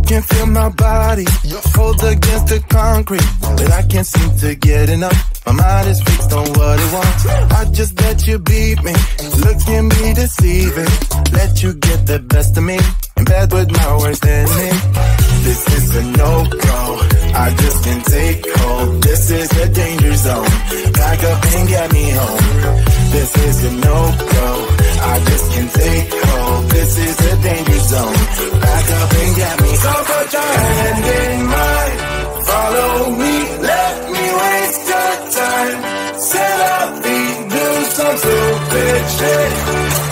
can feel my body cold against the concrete, but I can't seem to get enough. My mind is fixed on what it wants. I just let you beat me. Looks can be deceiving. Let you get the best of me. In bed with my worst enemy. This is a no-go. I just can't take hold. This is a danger zone. Back up and get me home. This is a no-go. I just can't take hold. This is a danger zone. Back up and get me home. So put your hand in mine. Follow me. Let me waste your time. Set up feet. Do some stupid shit.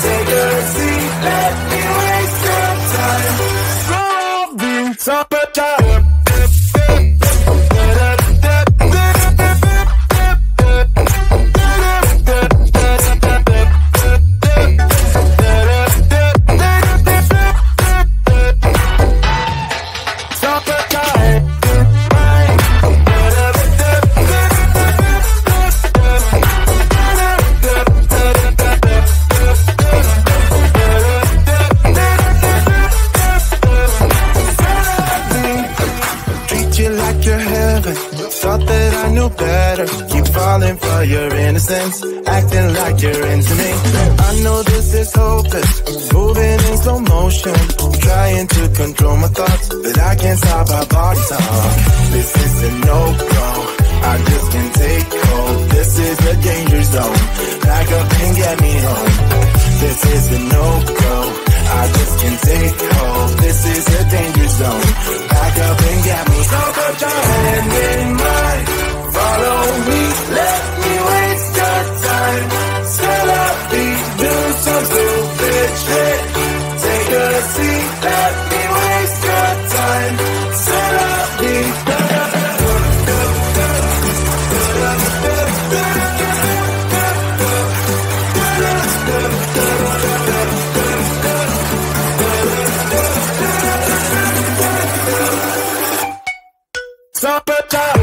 Take a seat. Let me waste your time. So put your better. Keep falling for your innocence, acting like you're into me. I know this is hopeless, moving in slow motion, trying to control my thoughts, but I can't stop our body talk. This is a no-go, I just can't take hold. This is a danger zone, back up and get me home. This is a no-go, I just can't take hold. This is a danger zone, back up and get me home. So put your hand in mine. Follow me, let me waste your time. Set up feet, do some stupid shit. Take a seat, let me waste your time. Set up feet. Stop it up.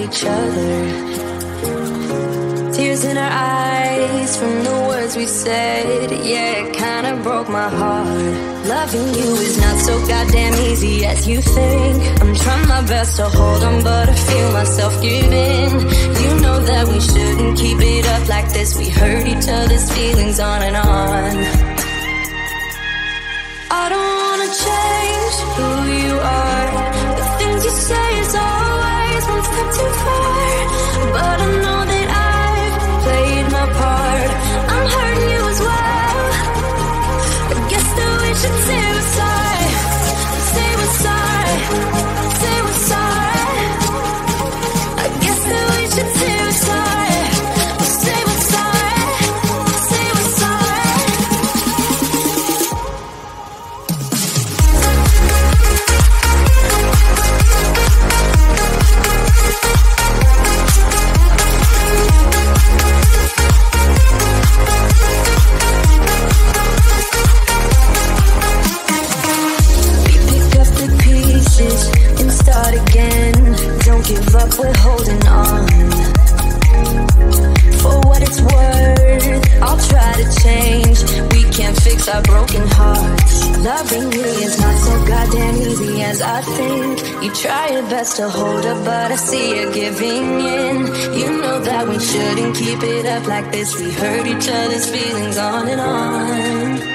each other. Tears in our eyes from the words we said. Yeah, it kinda broke my heart. Loving you is not so goddamn easy as you think. I'm trying my best to hold on, but I feel myself giving. You know that we shouldn't keep it up like this. We hurt each other's feelings on and on. I don't wanna change who you are. The things you say is always one step too far. But I know that I've played my part. I'm hurting you as well. I guess that we should say we're sorry. Say we're sorry. Say we're sorry. I guess that we should say we're sorry. Say we're sorry. Say we're sorry. And start again. Don't give up, we're holding on. For what it's worth, I'll try to change. We can't fix our broken hearts. Loving you is not so goddamn easy as I think. You try your best to hold up, but I see you giving in. You know that we shouldn't keep it up like this. We hurt each other's feelings on and on.